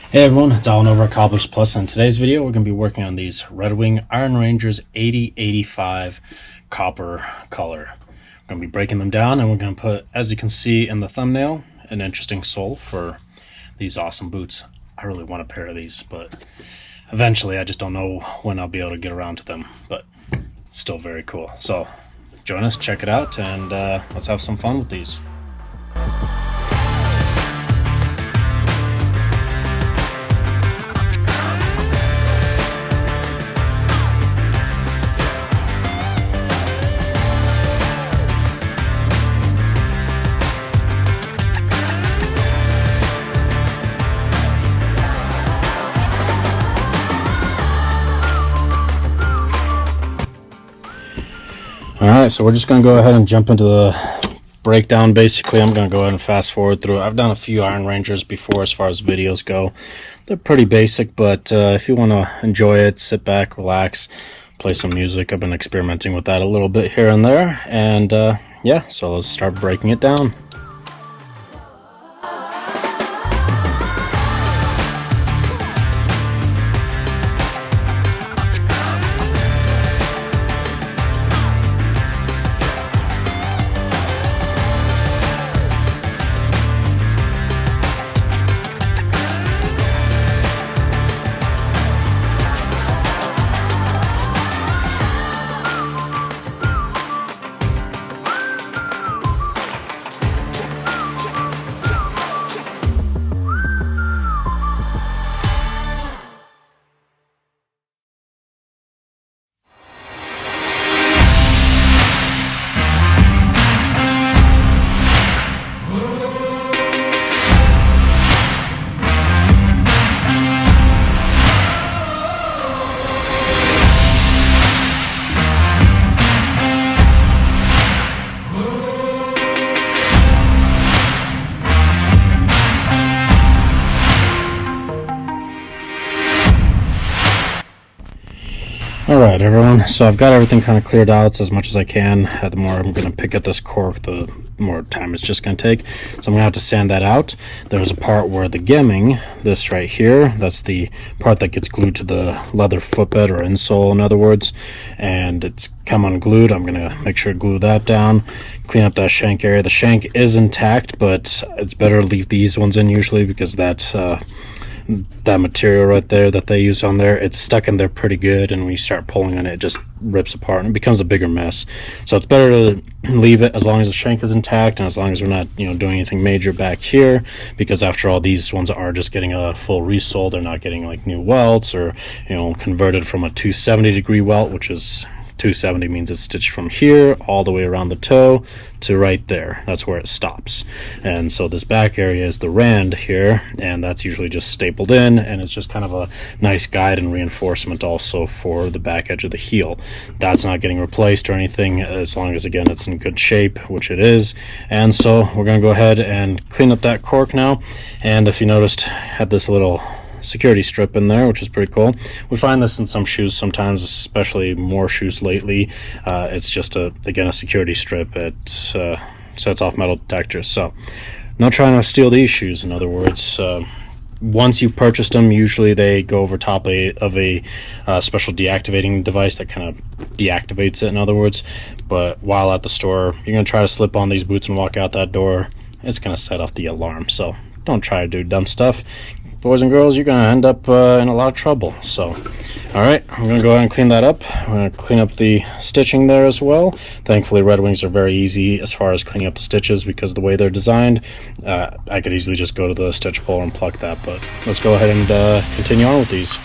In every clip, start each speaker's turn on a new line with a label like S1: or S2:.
S1: Hey everyone, it's Alan over at Cobblers Plus. In today's video, we're going to be working on these RedWing Iron Rangers 8085 copper color. We're going to be breaking them down, and we're going to put, as you can see in the thumbnail, an interesting sole for these awesome boots. I really want a pair of these, but eventually I just don't know when I'll be able to get around to them, but still very cool. So join us, check it out, and let's have some fun with these. Alright, so we're just going to go ahead and jump into the breakdown. Basically, I'm going to go ahead and fast forward through it. I've done a few Iron Rangers before as far as videos go. They're pretty basic, but if you want to enjoy it, sit back, relax, play some music. I've been experimenting with that a little bit here and there. And yeah, so let's start breaking it down. Alright everyone, so I've got everything kind of cleared out as much as I can. The more I'm going to pick at this cork, the more time it's just going to take. So I'm going to have to sand that out. There's a part where the gemming, this right here, that's the part that gets glued to the leather footbed or insole in other words, and it's come unglued. I'm going to make sure to glue that down, clean up that shank area. The shank is intact, but it's better to leave these ones in usually because that material right there that they use on there, it's stuck in there pretty good, and when you start pulling on it, it just rips apart and it becomes a bigger mess. So it's better to leave it as long as the shank is intact and as long as we're not doing anything major back here, because after all, these ones are just getting a full resole. They're not getting like new welts or converted from a 270 degree welt, which is 270 means it's stitched from here all the way around the toe to right there. That's where it stops. And so this back area is the rand here, and that's usually just stapled in, and it's just kind of a nice guide and reinforcement also for the back edge of the heel. That's not getting replaced or anything as long as, again, it's in good shape, which it is. And so we're going to go ahead and clean up that cork now. And if you noticed, I had this little security strip in there, which is pretty cool. We find this in some shoes sometimes, especially more shoes lately. It's just again a security strip. It sets off metal detectors. So not trying to steal these shoes, in other words. Once you've purchased them, usually they go over top of a special deactivating device that kind of deactivates it, in other words. But while at the store, you're going to try to slip on these boots and walk out that door, it's going to set off the alarm. So don't try to do dumb stuff. Boys and girls, you're going to end up in a lot of trouble. So, alright, I'm going to go ahead and clean that up. I'm going to clean up the stitching there as well. Thankfully, RedWings are very easy as far as cleaning up the stitches because of the way they're designed. I could easily just go to the stitch puller and pluck that, but let's go ahead and continue on with these.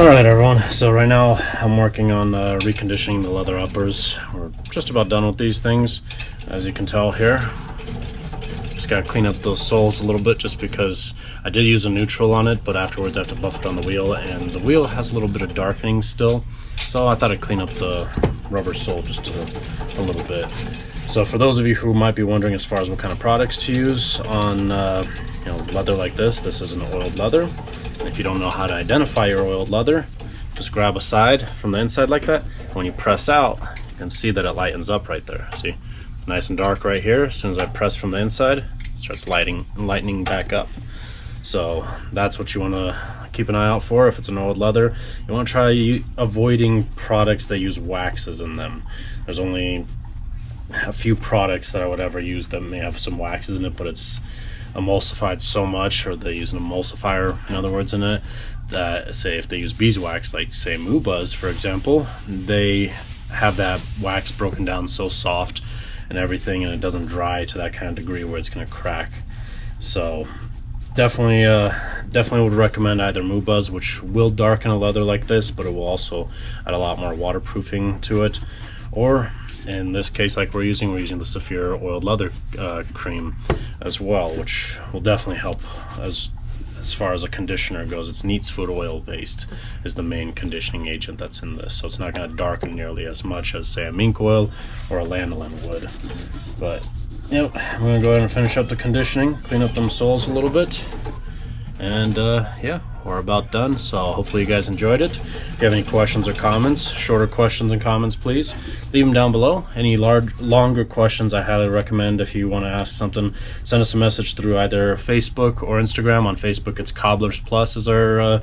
S1: Alright everyone, so right now I'm working on reconditioning the leather uppers. We're just about done with these things, as you can tell here. Just gotta clean up those soles a little bit just because I did use a neutral on it, but afterwards I have to buff it on the wheel, and the wheel has a little bit of darkening still, so I thought I'd clean up the rubber sole just a little bit. So for those of you who might be wondering as far as what kind of products to use on leather like this is an oiled leather. If you don't know how to identify your oiled leather, just grab a side from the inside like that. When you press out, you can see that it lightens up right there. See, it's nice and dark right here. As soon as I press from the inside, it starts lightening back up. So that's what you want to keep an eye out for. If it's an oiled leather, you want to try avoiding products that use waxes in them. There's only a few products that I would ever use that may have some waxes in it, but it's emulsified so much, or they use an emulsifier, in other words, in it, that say if they use beeswax, like say Mubas for example, they have that wax broken down so soft and everything, and it doesn't dry to that kind of degree where it's going to crack. So definitely would recommend either Mubas, which will darken a leather like this, but it will also add a lot more waterproofing to it, or in this case, like we're using the Saphir Oiled Leather Cream as well, which will definitely help as far as a conditioner goes. It's neatsfoot oil based is the main conditioning agent that's in this, so it's not going to darken nearly as much as say a mink oil or a lanolin would. But yep, I'm going to go ahead and finish up the conditioning, clean up them soles a little bit, and yeah, we're about done. So hopefully you guys enjoyed it. If you have any questions or comments, shorter questions and comments, please leave them down below. Any longer questions, I highly recommend, if you want to ask something, send us a message through either Facebook or Instagram. On Facebook it's Cobblers Plus is our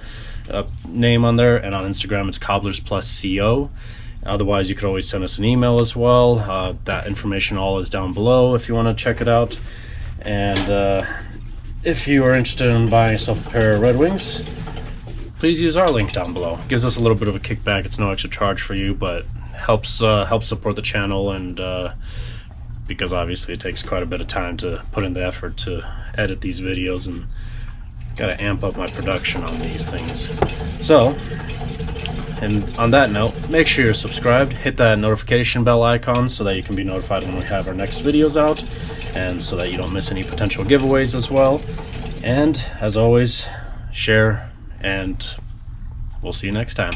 S1: name on there, and on Instagram it's CobblersPlusCO. Otherwise you could always send us an email as well. That information all is down below if you want to check it out. And if you are interested in buying yourself a pair of Red Wings, please use our link down below. It gives us a little bit of a kickback. It's no extra charge for you, but helps support the channel, and because obviously it takes quite a bit of time to put in the effort to edit these videos, and gotta amp up my production on these things. So, and on that note, make sure you're subscribed, hit that notification bell icon so that you can be notified when we have our next videos out, and so that you don't miss any potential giveaways as well. And as always, share, and we'll see you next time.